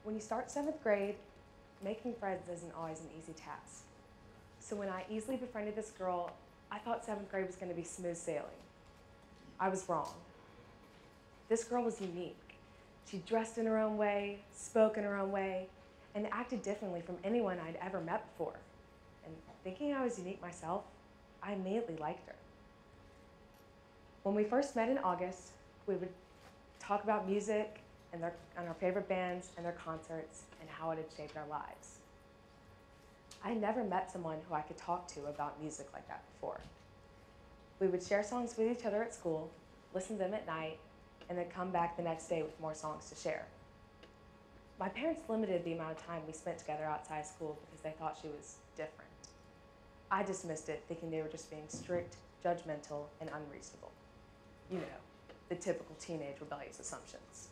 When you start 7th grade, making friends isn't always an easy task. So when I easily befriended this girl, I thought 7th grade was going to be smooth sailing. I was wrong. This girl was unique. She dressed in her own way, spoke in her own way, and acted differently from anyone I'd ever met before. And thinking I was unique myself, I immediately liked her. When we first met in August, we would talk about music and our favorite bands and their concerts and how it had shaped our lives. I had never met someone who I could talk to about music like that before. We would share songs with each other at school, listen to them at night, and then come back the next day with more songs to share. My parents limited the amount of time we spent together outside school because they thought she was different. I dismissed it, thinking they were just being strict, judgmental, and unreasonable. You know, the typical teenage rebellious assumptions.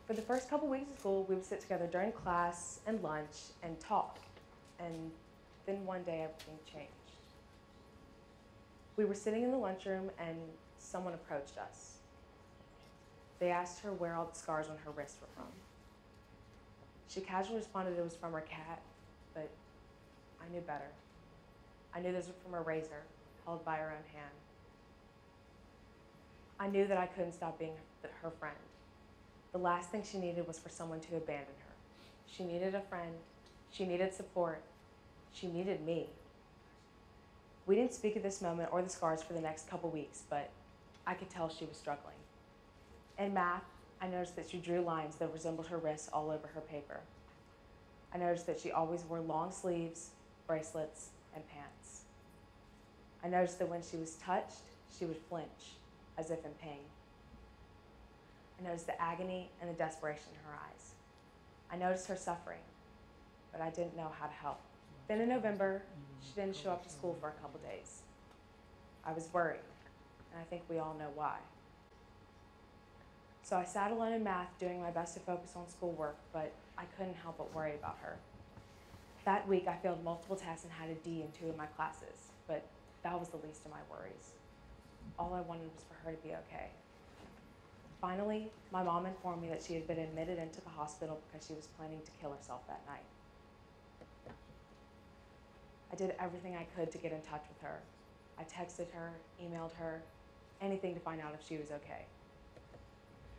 For the first couple weeks of school, we would sit together during class and lunch and talk. And then one day, everything changed. We were sitting in the lunchroom and someone approached us. They asked her where all the scars on her wrist were from. She casually responded it was from her cat, but I knew better. I knew those were from a razor held by her own hand. I knew that I couldn't stop being her friend. The last thing she needed was for someone to abandon her. She needed a friend. She needed support. She needed me. We didn't speak of this moment or the scars for the next couple weeks, but I could tell she was struggling. In math, I noticed that she drew lines that resembled her wrists all over her paper. I noticed that she always wore long sleeves, bracelets, and pants. I noticed that when she was touched, she would flinch, as if in pain. I noticed the agony and the desperation in her eyes. I noticed her suffering, but I didn't know how to help. Then in November, she didn't show up to school for a couple days. I was worried, and I think we all know why. So I sat alone in math, doing my best to focus on schoolwork, but I couldn't help but worry about her. That week, I failed multiple tests and had a D in 2 of my classes, but that was the least of my worries. All I wanted was for her to be okay. Finally, my mom informed me that she had been admitted into the hospital because she was planning to kill herself that night. I did everything I could to get in touch with her. I texted her, emailed her, anything to find out if she was okay.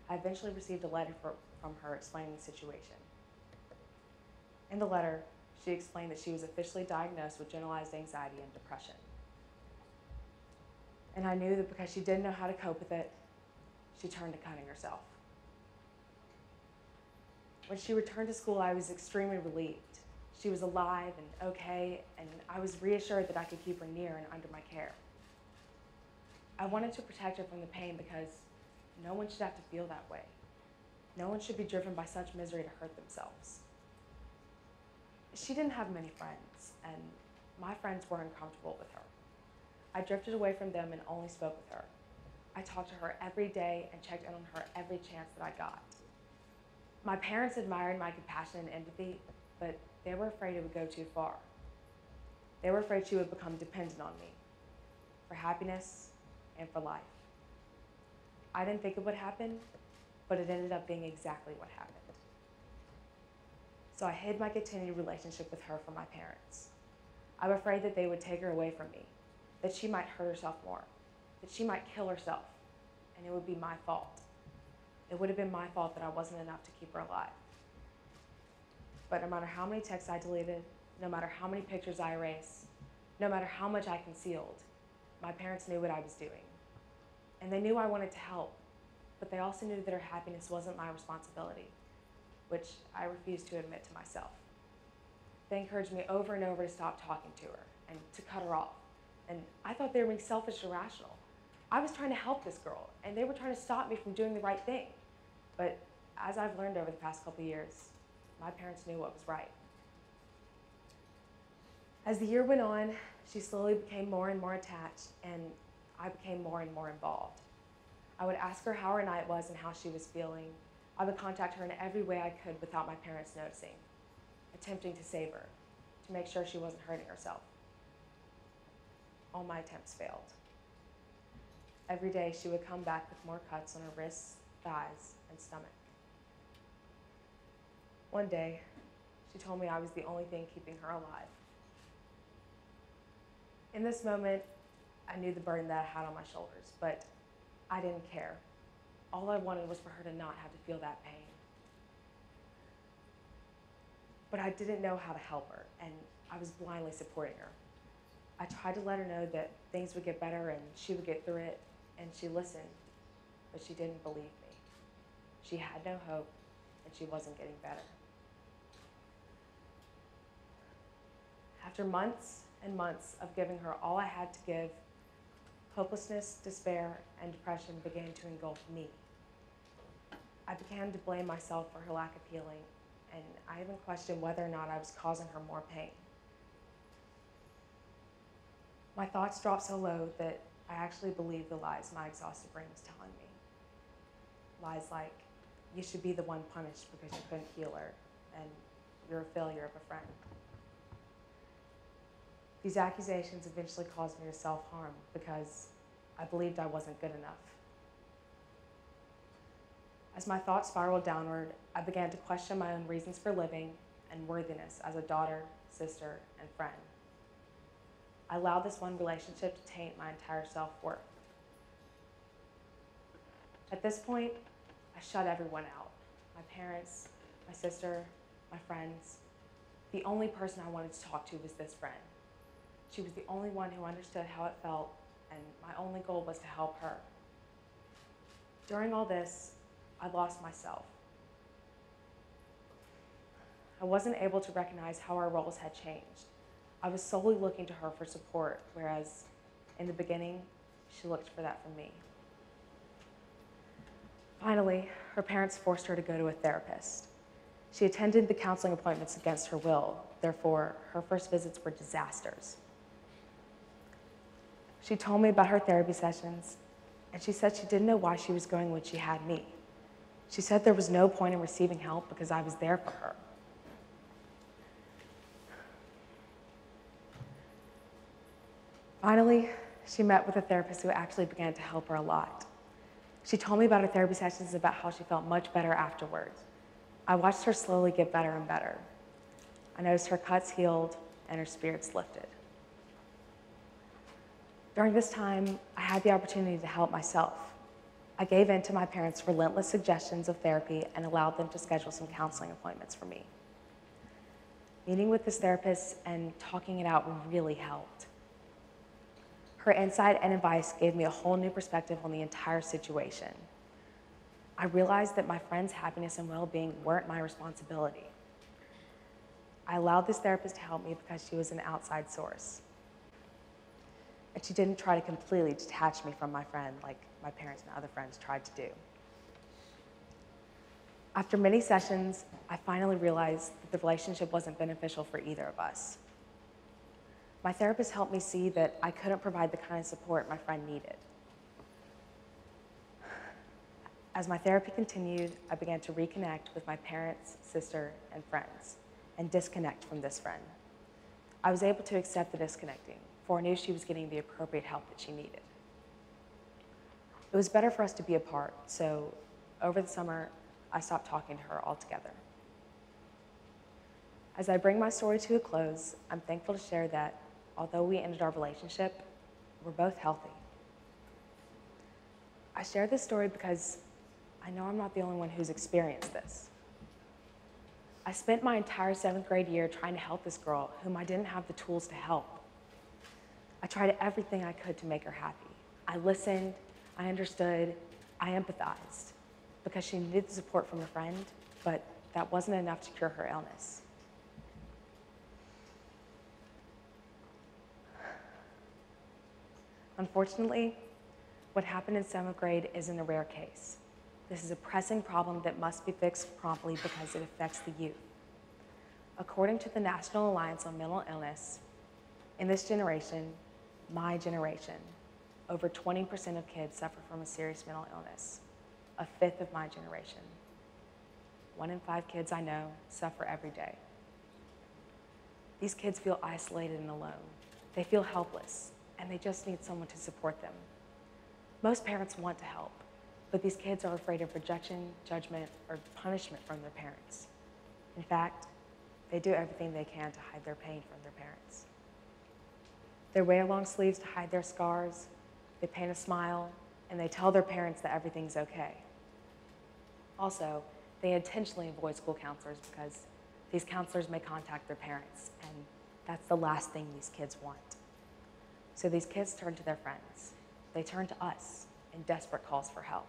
I eventually received a letter from her explaining the situation. In the letter, she explained that she was officially diagnosed with generalized anxiety and depression. And I knew that because she didn't know how to cope with it, she turned to cutting herself. When she returned to school, I was extremely relieved. She was alive and okay, and I was reassured that I could keep her near and under my care. I wanted to protect her from the pain because no one should have to feel that way. No one should be driven by such misery to hurt themselves. She didn't have many friends, and my friends were uncomfortable with her. I drifted away from them and only spoke with her. I talked to her every day and checked in on her every chance that I got. My parents admired my compassion and empathy, but they were afraid it would go too far. They were afraid she would become dependent on me for happiness and for life. I didn't think it would happen, but it ended up being exactly what happened. So I hid my continued relationship with her from my parents. I'm afraid that they would take her away from me, that she might hurt herself more, that she might kill herself, and it would be my fault. It would have been my fault that I wasn't enough to keep her alive. But no matter how many texts I deleted, no matter how many pictures I erased, no matter how much I concealed, my parents knew what I was doing. And they knew I wanted to help, but they also knew that her happiness wasn't my responsibility, which I refused to admit to myself. They encouraged me over and over to stop talking to her and to cut her off. And I thought they were being selfish and irrational. I was trying to help this girl, and they were trying to stop me from doing the right thing. But as I've learned over the past couple years, my parents knew what was right. As the year went on, she slowly became more and more attached, and I became more and more involved. I would ask her how her night was and how she was feeling. I would contact her in every way I could without my parents noticing, attempting to save her, to make sure she wasn't hurting herself. All my attempts failed. Every day she would come back with more cuts on her wrists, thighs, and stomach. One day, she told me I was the only thing keeping her alive. In this moment, I knew the burden that I had on my shoulders, but I didn't care. All I wanted was for her to not have to feel that pain. But I didn't know how to help her, and I was blindly supporting her. I tried to let her know that things would get better and she would get through it, and she listened, but she didn't believe me. She had no hope, and she wasn't getting better. After months and months of giving her all I had to give, hopelessness, despair, and depression began to engulf me. I began to blame myself for her lack of healing, and I even questioned whether or not I was causing her more pain. My thoughts dropped so low that I actually believed the lies my exhausted brain was telling me. Lies like, you should be the one punished because you couldn't heal her, and you're a failure of a friend. These accusations eventually caused me to self-harm because I believed I wasn't good enough. As my thoughts spiraled downward, I began to question my own reasons for living and worthiness as a daughter, sister, and friend. I allowed this one relationship to taint my entire self-worth. At this point, I shut everyone out. My parents, my sister, my friends. The only person I wanted to talk to was this friend. She was the only one who understood how it felt, and my only goal was to help her. During all this, I lost myself. I wasn't able to recognize how our roles had changed. I was solely looking to her for support, whereas in the beginning, she looked for that from me. Finally, her parents forced her to go to a therapist. She attended the counseling appointments against her will. Therefore, her first visits were disasters. She told me about her therapy sessions, and she said she didn't know why she was going when she had me. She said there was no point in receiving help because I was there for her. Finally, she met with a therapist who actually began to help her a lot. She told me about her therapy sessions and about how she felt much better afterwards. I watched her slowly get better and better. I noticed her cuts healed and her spirits lifted. During this time, I had the opportunity to help myself. I gave in to my parents' relentless suggestions of therapy and allowed them to schedule some counseling appointments for me. Meeting with this therapist and talking it out really helped. Her insight and advice gave me a whole new perspective on the entire situation. I realized that my friend's happiness and well-being weren't my responsibility. I allowed this therapist to help me because she was an outside source. And she didn't try to completely detach me from my friend like my parents and other friends tried to do. After many sessions, I finally realized that the relationship wasn't beneficial for either of us. My therapist helped me see that I couldn't provide the kind of support my friend needed. As my therapy continued, I began to reconnect with my parents, sister, and friends, and disconnect from this friend. I was able to accept the disconnecting, for I knew she was getting the appropriate help that she needed. It was better for us to be apart, so over the summer, I stopped talking to her altogether. As I bring my story to a close, I'm thankful to share that although we ended our relationship, we're both healthy. I share this story because I know I'm not the only one who's experienced this. I spent my entire 7th grade year trying to help this girl whom I didn't have the tools to help. I tried everything I could to make her happy. I listened, I understood, I empathized because she needed the support from a friend, but that wasn't enough to cure her illness. Unfortunately, what happened in 7th grade isn't a rare case. This is a pressing problem that must be fixed promptly because it affects the youth. According to the National Alliance on Mental Illness, in this generation, my generation, over 20% of kids suffer from a serious mental illness, a fifth of my generation. 1 in 5 kids I know suffer every day. These kids feel isolated and alone. They feel helpless, and they just need someone to support them. Most parents want to help, but these kids are afraid of rejection, judgment, or punishment from their parents. In fact, they do everything they can to hide their pain from their parents. They wear long sleeves to hide their scars, they paint a smile, and they tell their parents that everything's okay. Also, they intentionally avoid school counselors because these counselors may contact their parents, and that's the last thing these kids want. So these kids turn to their friends. They turn to us in desperate calls for help.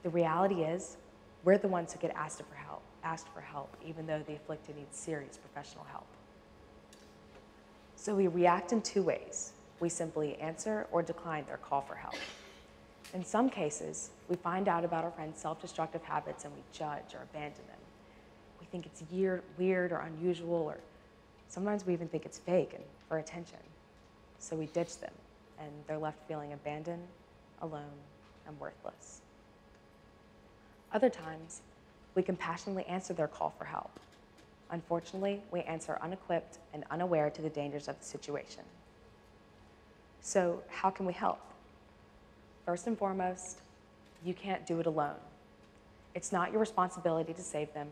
The reality is, we're the ones who get asked for help, even though the afflicted needs serious professional help. So we react in two ways. We simply answer or decline their call for help. In some cases, we find out about our friend's self-destructive habits and we judge or abandon them. We think it's weird or unusual, or sometimes we even think it's fake and for attention. So we ditch them, and they're left feeling abandoned, alone, and worthless. Other times, we compassionately answer their call for help. Unfortunately, we answer unequipped and unaware to the dangers of the situation. So how can we help? First and foremost, you can't do it alone. It's not your responsibility to save them,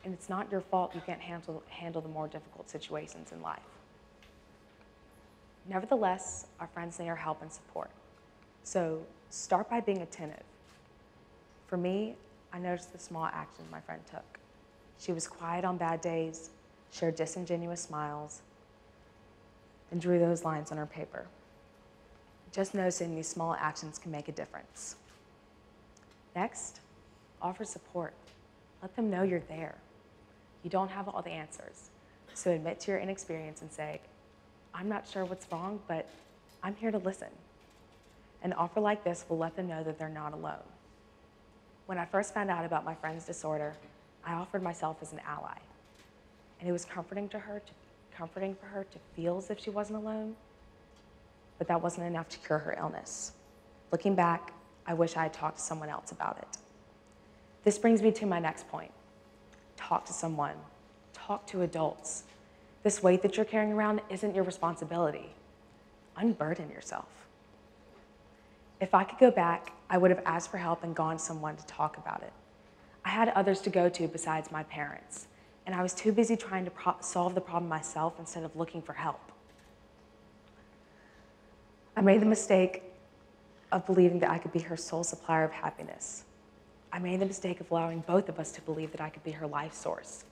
and it's not your fault you can't handle the more difficult situations in life. Nevertheless, our friends need our help and support. So start by being attentive. For me, I noticed the small actions my friend took. She was quiet on bad days, shared disingenuous smiles, and drew those lines on her paper. Just noticing these small actions can make a difference. Next, offer support. Let them know you're there. You don't have all the answers, so admit to your inexperience and say, I'm not sure what's wrong, but I'm here to listen. An offer like this will let them know that they're not alone. When I first found out about my friend's disorder, I offered myself as an ally. And it was comforting for her to feel as if she wasn't alone, but that wasn't enough to cure her illness. Looking back, I wish I had talked to someone else about it. This brings me to my next point. Talk to someone. Talk to adults. This weight that you're carrying around isn't your responsibility. Unburden yourself. If I could go back, I would have asked for help and gone to someone to talk about it. I had others to go to besides my parents, and I was too busy trying to solve the problem myself instead of looking for help. I made the mistake of believing that I could be her sole supplier of happiness. I made the mistake of allowing both of us to believe that I could be her life source.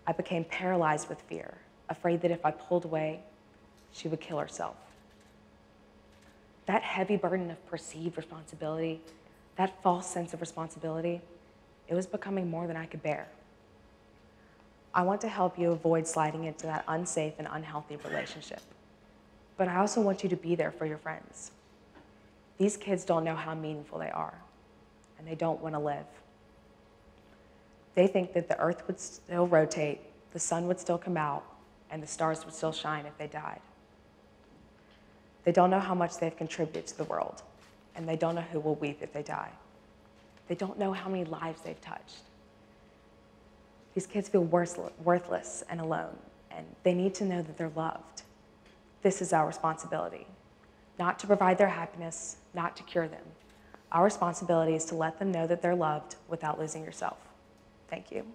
I became paralyzed with fear, afraid that if I pulled away, she would kill herself. That heavy burden of perceived responsibility, that false sense of responsibility, it was becoming more than I could bear. I want to help you avoid sliding into that unsafe and unhealthy relationship. But I also want you to be there for your friends. These kids don't know how meaningful they are, and they don't want to live. They think that the earth would still rotate, the sun would still come out, and the stars would still shine if they died. They don't know how much they've contributed to the world, and they don't know who will weep if they die. They don't know how many lives they've touched. These kids feel worthless and alone, and they need to know that they're loved. This is our responsibility, not to provide their happiness, not to cure them. Our responsibility is to let them know that they're loved without losing yourself. Thank you.